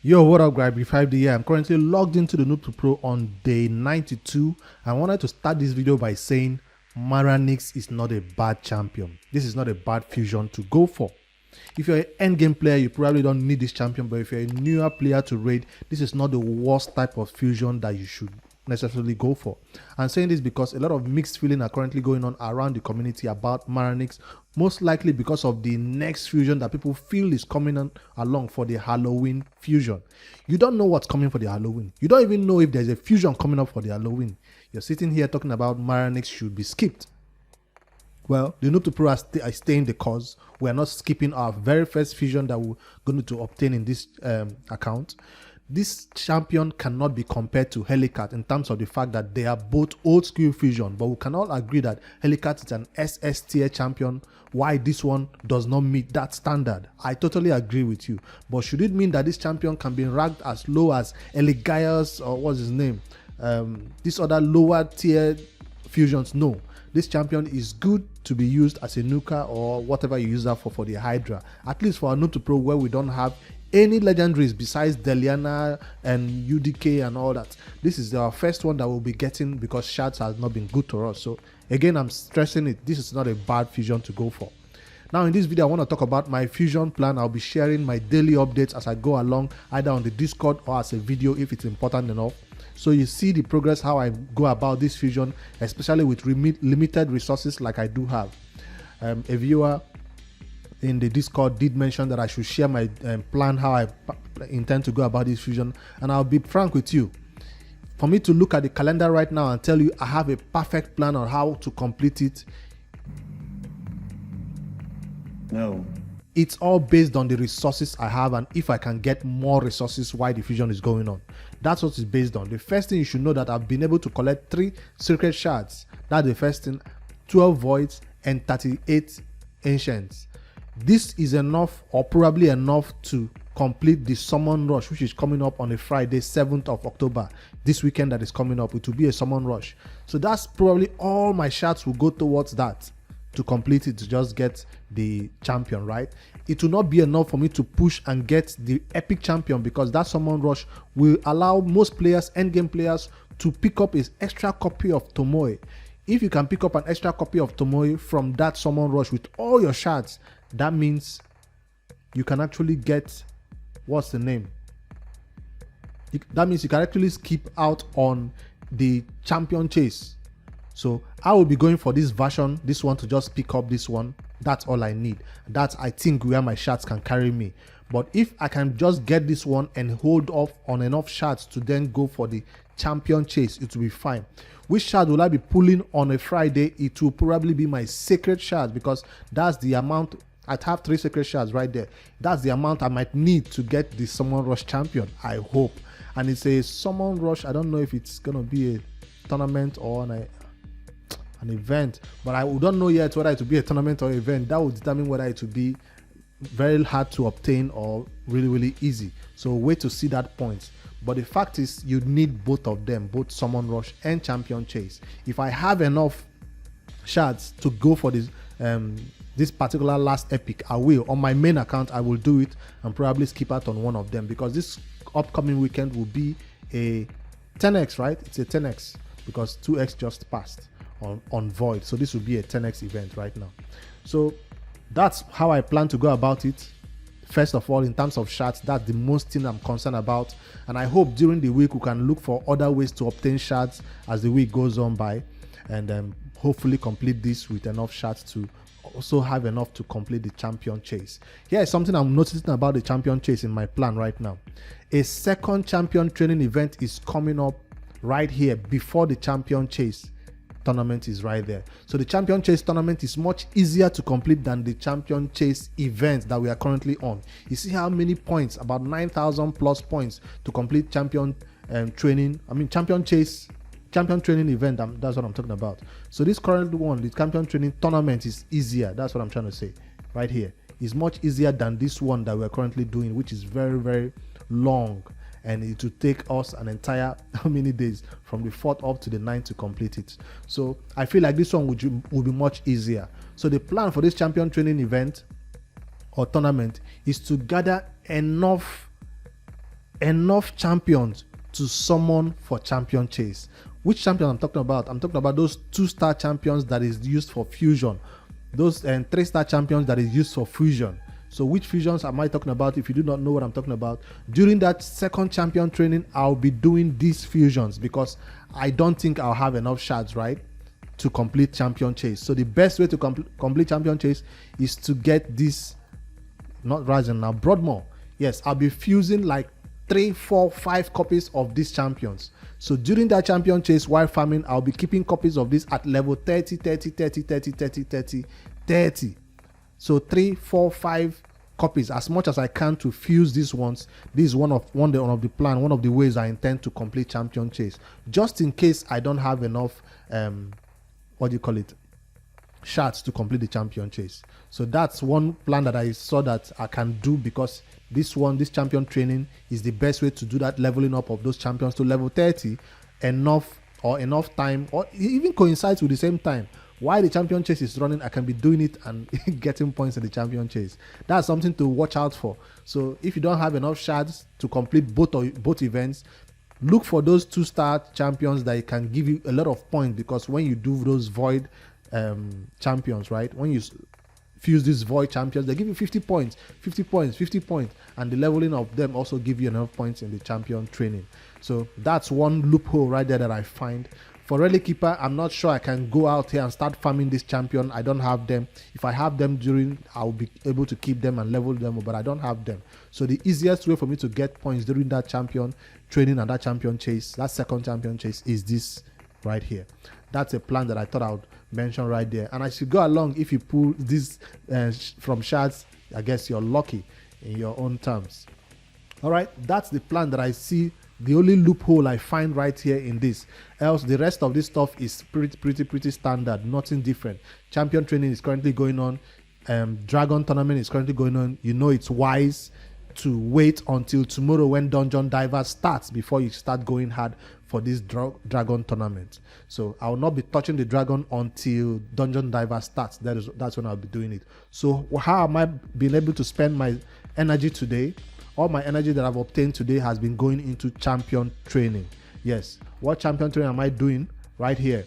Yo, what up, guys? B5D here. I'm currently logged into the Noob to Pro on day 92. I wanted to start this video by saying Maranix is not a bad champion. This is not a bad fusion to go for. If you're an endgame player, you probably don't need this champion, but if you're a newer player to raid, this is not the worst type of fusion that you should necessarily go for. I'm saying this because a lot of mixed feelings are currently going on around the community about Maranix, most likely because of the next fusion that people feel is coming on along for the Halloween fusion. You don't know what's coming for the Halloween. You don't even know if there's a fusion coming up for the Halloween. You're sitting here talking about Maranix should be skipped. Well, the Noob to Pro are staying the cause. We are not skipping our very first fusion that we're going to obtain in this account. This champion cannot be compared to Helicat in terms of the fact that they are both old school fusion, but we can all agree that Helicat is an SS tier champion. Why this one does not meet that standard? I totally agree with you. But should it mean that this champion can be ranked as low as Eligaius or what's his name? This other lower tier fusions? No. This champion is good to be used as a nuker or whatever you use that for the Hydra. At least for our Noob to Pro, where we don't have any legendaries besides Deliana and UDK and all that. This is our first one that we'll be getting because shards has not been good to us. So again, I'm stressing it. This is not a bad fusion to go for. Now in this video, I want to talk about my fusion plan. I'll be sharing my daily updates as I go along, either on the Discord or as a video if it's important enough. So you see the progress, how I go about this fusion, especially with limited resources like I do have. A viewer in the Discord did mention that I should share my plan, how I intend to go about this fusion, and I'll be frank with you. For me to look at the calendar right now and tell you I have a perfect plan on how to complete it, no. It's all based on the resources I have and if I can get more resources while the fusion is going on. That's what it's based on. The first thing you should know that I've been able to collect 3 secret shards. That's the first thing, 12 voids and 38 ancients. This is enough or probably enough to complete the summon rush, which is coming up on a Friday, 7th of October. This weekend that is coming up, it will be a summon rush. So that's probably all my shards will go towards that to complete it, to just get the champion, right? It will not be enough for me to push and get the epic champion because that summon rush will allow most players, endgame players, to pick up an extra copy of Tomoe. If you can pick up an extra copy of Tomoe from that summon rush with all your shards, that means you can actually get, what's the name? That means you can actually skip out on the champion chase. So I will be going for this version, this one, to just pick up this one. That's all I need. That's, I think, where my shards can carry me. But if I can just get this one and hold off on enough shards to then go for the champion chase, it will be fine. Which shard will I be pulling on a Friday? It will probably be my sacred shards because that's the amount. I have 3 sacred shards right there. That's the amount I might need to get the summon rush champion, I hope. And it's a summon rush. I don't know if it's gonna be a tournament or an event, but I don't know yet whether it will be a tournament or event. That will determine whether it will be very hard to obtain or really easy. So wait to see that point. But the fact is, you need both of them, both summon rush and champion chase. If I have enough shards to go for this this particular last epic, I will. On my main account, I will do it and probably skip out on one of them because this upcoming weekend will be a 10x, right? It's a 10x because 2x just passed on void. So this will be a 10x event right now. So that's how I plan to go about it. First of all, in terms of shards, that's the most thing I'm concerned about. And I hope during the week we can look for other ways to obtain shards as the week goes on by, and hopefully complete this with enough shards to also have enough to complete the champion chase. Here is something I'm noticing about the champion chase in my plan right now. A second champion training event is coming up right here before the champion chase tournament is right there. So the champion chase tournament is much easier to complete than the champion chase event that we are currently on. You see how many points, about 9,000 plus points to complete champion training. I mean champion training event. That's what I'm talking about. So this current one, the champion training tournament, is easier. That's what I'm trying to say right here. It's much easier than this one that we're currently doing, which is very long. And it will take us an entire, how many days, from the 4th up to the 9th to complete it. So I feel like this one will be much easier. So the plan for this champion training event or tournament is to gather enough enough champions to summon for champion chase. Which champion I'm talking about? I'm talking about those 2-star champions that is used for fusion, those 3-star champions that is used for fusion. So which fusions am I talking about? If you do not know what I'm talking about, during that second champion training, I'll be doing these fusions because I don't think I'll have enough shards, right, to complete champion chase. So the best way to complete champion chase is to get this, not Rising now, Broadmoor. Yes, I'll be fusing like 3, 4, 5 copies of these champions. So during that champion chase while farming, I'll be keeping copies of this at level 30, 30, 30, 30, 30, 30, 30. So 3, 4, 5 copies, as much as I can, to fuse these ones. This is one of the plan, one of the ways I intend to complete champion chase, just in case I don't have enough shards to complete the champion chase. So that's one plan that I saw that I can do, because this champion training is the best way to do that leveling up of those champions to level 30 enough time, or even coincides with the same time. While the champion chase is running, I can be doing it and getting points in the champion chase. That's something to watch out for. So if you don't have enough shards to complete both events, look for those 2-star champions that can give you a lot of points, because when you do those void champions, right, when you fuse these void champions, they give you 50 points, 50 points, 50 points, and the leveling of them also give you enough points in the champion training. So that's one loophole right there that I find. For Relic Keeper, I'm not sure I can go out here and start farming this champion. I don't have them. If I have them I'll be able to keep them and level them, but I don't have them. So the easiest way for me to get points during that champion training and that champion chase, that second champion chase, is this right here. That's a plan that I thought I would mention right there. And as you go along, if you pull this from shards, I guess you're lucky in your own terms. All right, that's the plan that I see. The only loophole I find right here in this. Else the rest of this stuff is pretty standard, nothing different. Champion training is currently going on. Dragon tournament is currently going on. You know, it's wise to wait until tomorrow when Dungeon Diver starts before you start going hard for this dragon tournament. So I will not be touching the dragon until Dungeon Diver starts. That's when I'll be doing it. So how am I being able to spend my energy today? All my energy that I've obtained today has been going into champion training. Yes, what champion training am I doing? Right here,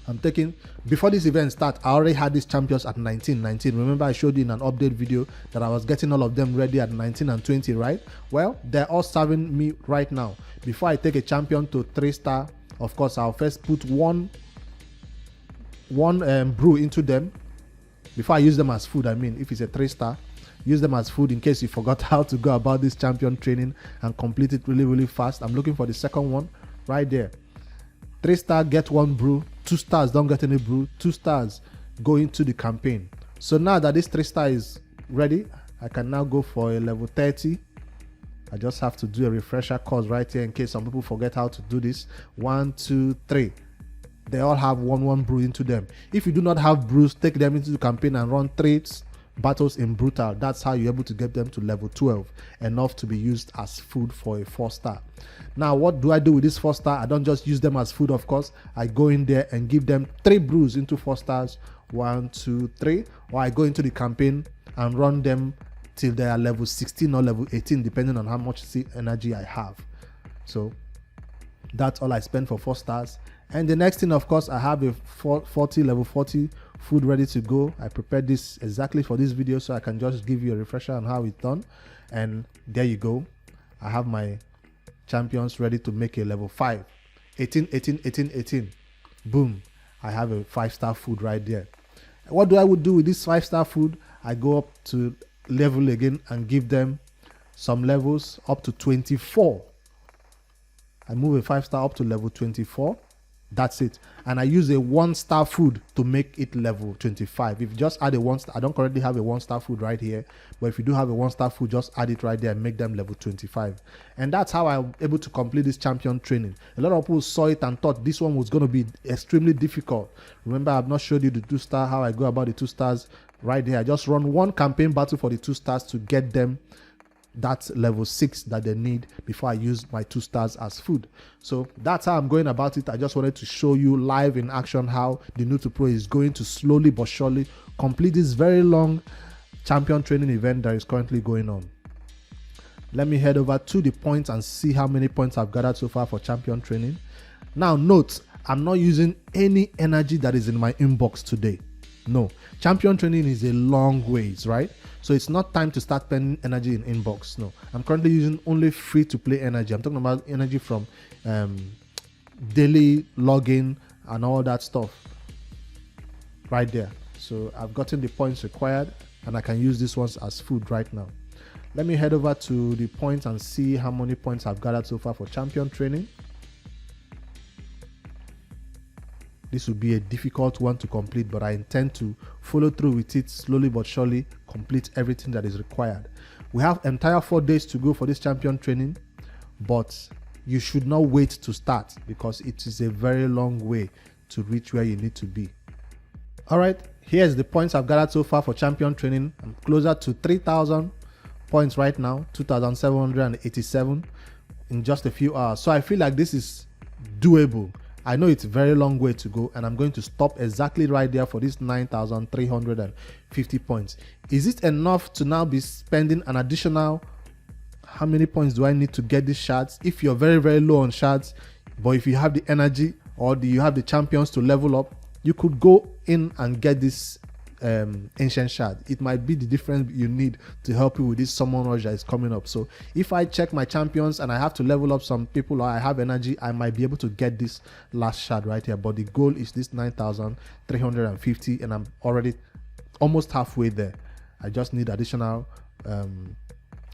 I'm taking, before this event start, I already had these champions at 19. Remember I showed you in an update video that I was getting all of them ready at 19 and 20, right? Well, they're all serving me right now. Before I take a champion to 3-star, of course, I'll first put one brew into them. Before I use them as food, I mean, if it's a 3-star, use them as food in case you forgot how to go about this champion training and complete it really fast. I'm looking for the second one right there. 3-star, get 1 brew. 2 stars, don't get any brew. 2 stars, go into the campaign. So now that this 3-star is ready, I can now go for a level 30. I just have to do a refresher course right here in case some people forget how to do this. 1, 2, 3. They all have one brew into them. If you do not have brews, take them into the campaign and run 3 battles in brutal. That's how you're able to get them to level 12, enough to be used as food for a 4-star. Now what do I do with this 4-star? I don't just use them as food, of course. I go in there and give them 3 brews into 4 stars, 1, 2, 3, or I go into the campaign and run them till they are level 16 or level 18, depending on how much energy I have. So that's all I spend for 4 stars. And the next thing, of course, I have a level 40 food ready to go. I prepared this exactly for this video, so I can just give you a refresher on how it's done. And there you go. I have my champions ready to make a level 5. 18, 18, 18, 18. Boom. I have a 5-star food right there. What do I would do with this 5-star food? I go up to level again and give them some levels up to 24. I move a 5-star up to level 24. That's it. And I use a 1-star food to make it level 25. If you just add a 1-star, I don't currently have a 1-star food right here, but if you do have a 1-star food, just add it right there and make them level 25. And that's how I'm able to complete this champion training. A lot of people saw it and thought this one was going to be extremely difficult. Remember, I've not showed you the 2-star, how I go about the 2 stars right here. I just run 1 campaign battle for the 2 stars to get them that level 6 that they need before I use my 2 stars as food. So that's how I'm going about it. I just wanted to show you live in action how the New to Pro is going to slowly but surely complete this very long champion training event that is currently going on. Let me head over to the points and see how many points I've gathered so far for champion training. Now note, I'm not using any energy that is in my inbox today. No, champion training is a long ways, right? So it's not time to start spending energy in inbox. No, I'm currently using only free to play energy. I'm talking about energy from daily login and all that stuff right there. So I've gotten the points required and I can use these ones as food right now. Let me head over to the points and see how many points I've gathered so far for champion training. This will be a difficult one to complete, but I intend to follow through with it slowly but surely, complete everything that is required. We have entire 4 days to go for this champion training, but you should not wait to start because it is a very long way to reach where you need to be. All right, here's the points I've gathered so far for champion training. I'm closer to 3,000 points right now, 2,787 in just a few hours. So I feel like this is doable. I know it's a very long way to go and I'm going to stop exactly right there for this 9,350 points. Is it enough to now be spending an additional, how many points do I need to get these shards? If you're very, very low on shards, but if you have the energy or you have the champions to level up, you could go in and get this ancient shard. It might be the difference you need to help you with this summon rush that is coming up. So if I check my champions and I have to level up some people or I have energy, I might be able to get this last shard right here. But the goal is this 9,350 and I'm already almost halfway there. I just need additional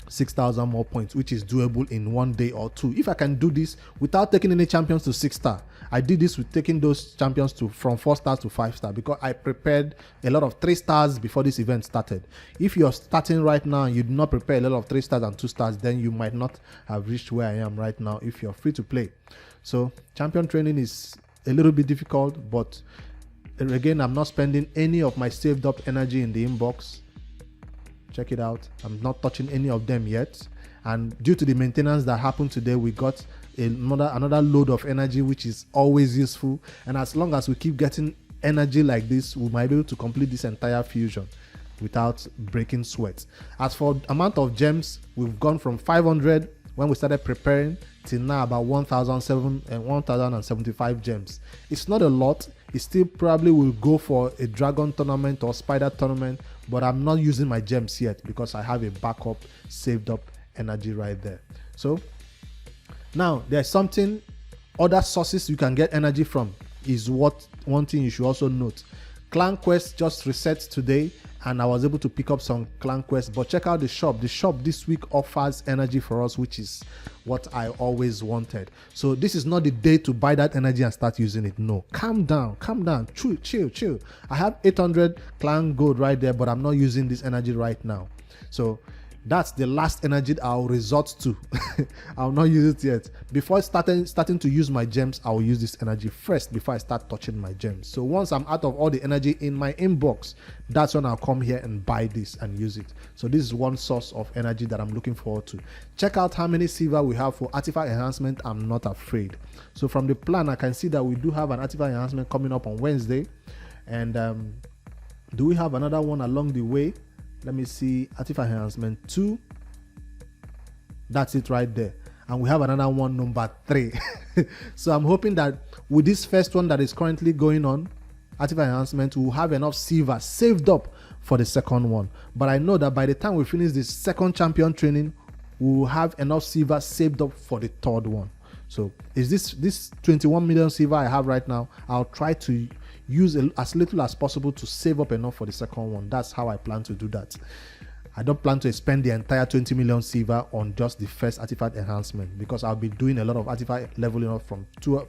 6,000 more points, which is doable in 1 day or 2. If I can do this without taking any champions to 6-star, I did this with taking those champions to from 4 stars to 5 star because I prepared a lot of 3 stars before this event started. If you're starting right now and you do not prepare a lot of 3 stars and 2 stars, then you might not have reached where I am right now if you're free to play. So champion training is a little bit difficult, but again, I'm not spending any of my saved up energy in the inbox. Check it out. I'm not touching any of them yet. And due to the maintenance that happened today, we got another load of energy, which is always useful. And as long as we keep getting energy like this, we might be able to complete this entire fusion without breaking sweat. As for amount of gems, we've gone from 500 when we started preparing till now about 1,075 gems. It's not a lot. It still probably will go for a dragon tournament or spider tournament, but I'm not using my gems yet because I have a backup saved up energy right there. So now there's something, other sources you can get energy from is what one thing you should also note. Clan Quest just reset today and I was able to pick up some Clan Quest, but check out the shop. The shop this week offers energy for us, which is what I always wanted. So this is not the day to buy that energy and start using it. No, calm down, chill. I have 800 Clan Gold right there, but I'm not using this energy right now. So that's the last energy I'll resort to. I'll not use it yet. Before starting to use my gems, I'll use this energy first before I start touching my gems. So once I'm out of all the energy in my inbox, that's when I'll come here and buy this and use it. So this is one source of energy that I'm looking forward to. Check out how many silver we have for artifact enhancement. I'm not afraid. So from the plan, I can see that we do have an artifact enhancement coming up on Wednesday. And do we have another one along the way? Let me see, artifact enhancement 2. That's it right there. And we have another one, number 3. So I'm hoping that with this first one that is currently going on, artifact enhancement, we'll have enough silver saved up for the second one. But I know that by the time we finish this second champion training, we'll have enough silver saved up for the third one. So is this 21 million silver I have right now, I'll try to use as little as possible to save up enough for the second one. That's how I plan to do that. I don't plan to spend the entire 20 million silver on just the first artifact enhancement because I'll be doing a lot of artifact leveling up from 0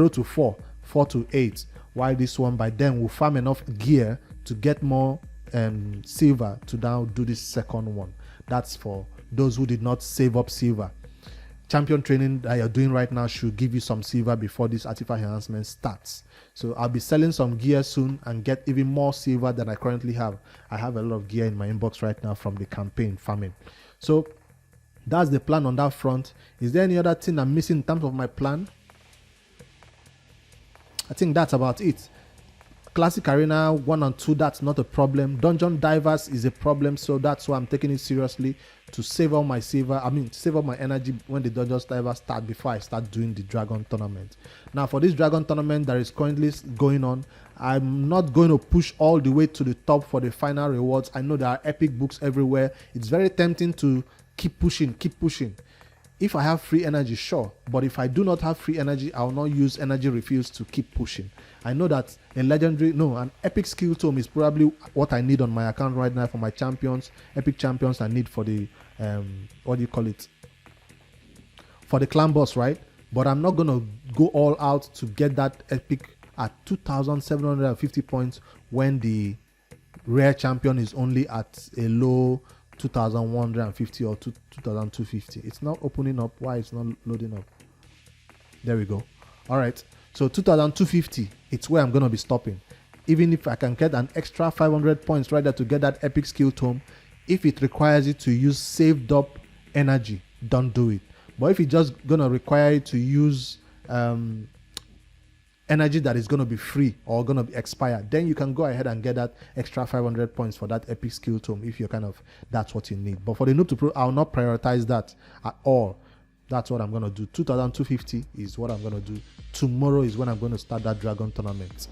to 4, 4 to 8. While this one, by then we'll farm enough gear to get more silver to now do this second one. That's for those who did not save up silver. Champion training that you're doing right now should give you some silver before this artifact enhancement starts. So I'll be selling some gear soon and get even more silver than I currently have. I have a lot of gear in my inbox right now from the campaign farming. So that's the plan on that front. Is there any other thing I'm missing in terms of my plan? I think that's about it. Classic Arena 1 and 2, that's not a problem. Dungeon Divers is a problem, so that's why I'm taking it seriously to save all my save all my energy when the Dungeon Divers start before I start doing the Dragon Tournament. Now for this Dragon Tournament that is currently going on, I'm not going to push all the way to the top for the final rewards. I know there are epic books everywhere. It's very tempting to keep pushing. If I have free energy, sure. But if I do not have free energy, I will not use energy refills to keep pushing. I know that an epic skill tome is probably what I need on my account right now for my champions, epic champions I need for the, for the clan boss, right? But I'm not going to go all out to get that epic at 2,750 points when the rare champion is only at a low 2,150 or 2,250. It's not opening up. Why it's not loading up? There we go. All right. So 2,250, it's where I'm going to be stopping. Even if I can get an extra 500 points right there to get that epic skill tome, if it requires you to use saved up energy, don't do it. But if it's just going to require you to use energy that is going to be free or going to be expired, then you can go ahead and get that extra 500 points for that epic skill tome if you're that's what you need. But for the noob to pro, I'll not prioritize that at all. That's what I'm going to do. 2,250 is what I'm going to do. Tomorrow is when I'm going to start that Dragon Tournament.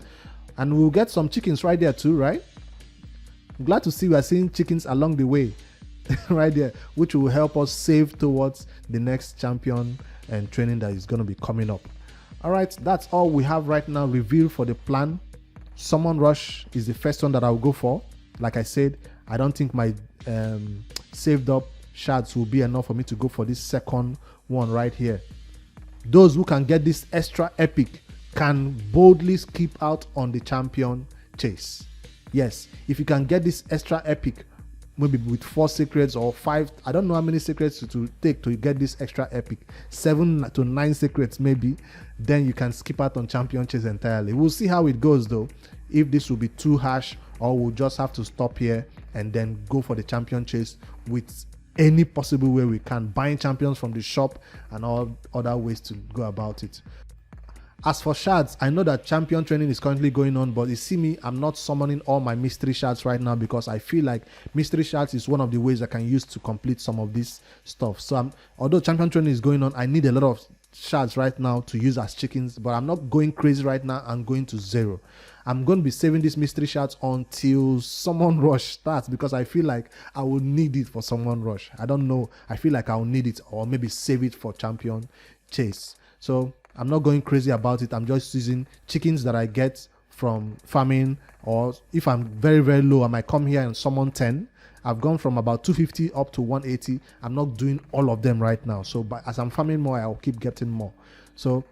And we'll get some chickens right there too, right? I'm glad to see we are seeing chickens along the way right there, which will help us save towards the next champion and training that is going to be coming up. All right, that's all we have right now revealed for the plan. Summon Rush is the first one that I'll go for. Like I said, I don't think my saved up shards will be enough for me to go for this second one right here. Those who can get this extra epic can boldly skip out on the champion chase. Yes, if you can get this extra epic, maybe with 4 secrets or 5, I don't know how many secrets to take to get this extra epic, 7 to 9 secrets maybe, then you can skip out on champion chase entirely. We'll see how it goes though, if this will be too harsh or we'll just have to stop here and then go for the champion chase with any possible way we can, buying champions from the shop and all other ways to go about it. As for shards, I know that champion training is currently going on, but you see me, I'm not summoning all my mystery shards right now because I feel like mystery shards is one of the ways I can use to complete some of this stuff. So although champion training is going on, I need a lot of shards right now to use as chickens, but I'm not going crazy right now. I'm going to 0. I'm going to be saving these mystery shards until Summon Rush starts because I feel like I will need it for Summon Rush. I don't know. I feel like I'll need it or maybe save it for champion chase. So I'm not going crazy about it. I'm just using chickens that I get from farming, or if I'm very, very low, I might come here and summon 10. I've gone from about 250 up to 180. I'm not doing all of them right now. So as I'm farming more, I'll keep getting more. So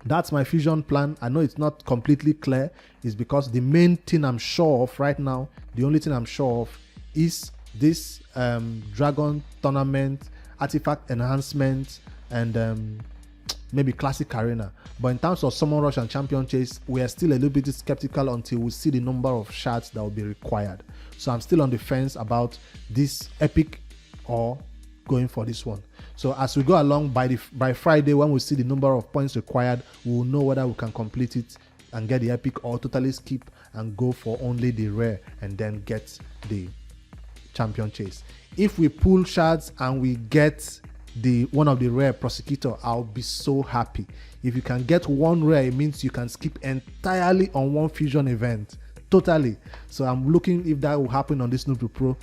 that's my fusion plan. I know it's not completely clear. It's because the main thing I'm sure of right now, the only thing I'm sure of is this Dragon Tournament, artifact enhancement, and maybe Classic Arena. But in terms of Summon Rush and Champion Chase, we are still a little bit skeptical until we see the number of shards that will be required. So I'm still on the fence about this epic or going for this one. So as we go along, by Friday, when we see the number of points required, we'll know whether we can complete it and get the epic or totally skip and go for only the rare and then get the champion chase. If we pull shards and we get one of the rare prosecutor, I'll be so happy. If you can get one rare, it means you can skip entirely on one fusion event, totally. So I'm looking if that will happen on this Noob Pro.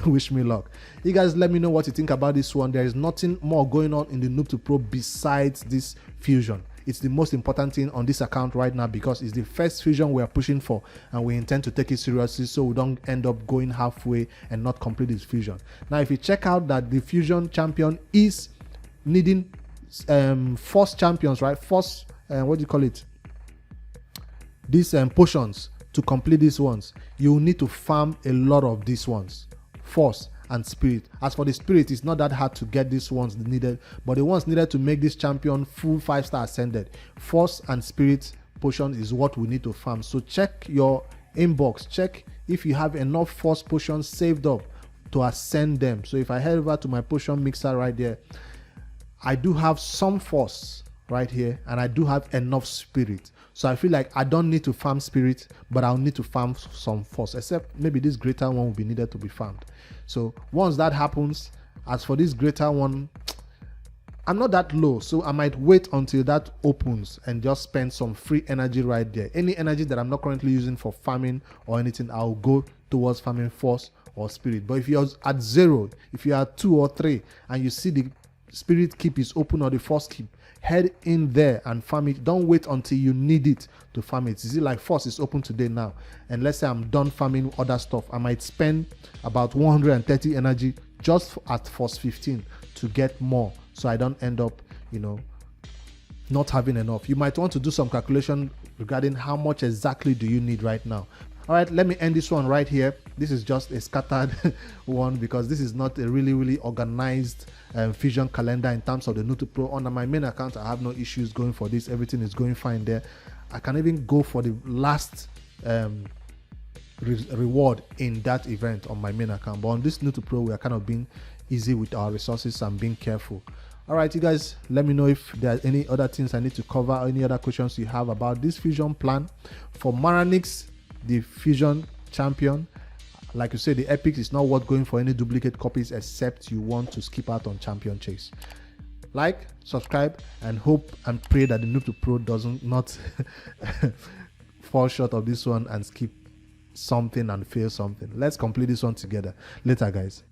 Wish me luck. You guys let me know what you think about this one. There is nothing more going on in the Noob Pro besides this fusion. It's the most important thing on this account right now because it's the first fusion we are pushing for and we intend to take it seriously so we don't end up going halfway and not complete this fusion. Now if you check out that the fusion champion is needing force champions, right? Force, what do you call it? These potions to complete these ones. You will need to farm a lot of these ones. Force and spirit. As for the spirit, it's not that hard to get these ones needed, but the ones needed to make this champion full 5-star ascended, force and spirit potion is what we need to farm. So check your inbox, check if you have enough force potions saved up to ascend them. So if I head over to my potion mixer right there, I do have some force right here, and I do have enough spirit. So I feel like I don't need to farm spirit, but I'll need to farm some force, except maybe this greater one will be needed to be farmed. So once that happens, as for this greater one, I'm not that low, so I might wait until that opens and just spend some free energy right there. Any energy that I'm not currently using for farming or anything, I'll go towards farming force or spirit. But if you're at 0, if you are 2 or 3 and you see the spirit keep is open or the force keep, head in there and farm it. Don't wait until you need it to farm it. You see, like force is open today now, and let's say I'm done farming other stuff, I might spend about 130 energy just at force 15 to get more, so I don't end up, not having enough. You might want to do some calculation regarding how much exactly do you need right now. All right, let me end this one right here. This is just a scattered one because this is not a really organized Fusion calendar in terms of the Nutu Pro. On my main account, I have no issues going for this. Everything is going fine there. I can even go for the last reward in that event on my main account. But on this Nutu Pro, we are kind of being easy with our resources and being careful. All right, you guys, let me know if there are any other things I need to cover, or any other questions you have about this Fusion plan. For Maranix, the Fusion champion, like you say, the epic is not worth going for any duplicate copies except you want to skip out on champion chase. Like, subscribe, and hope and pray that the Noob to Pro doesn't not fall short of this one and skip something and fail something. Let's complete this one together. Later, guys.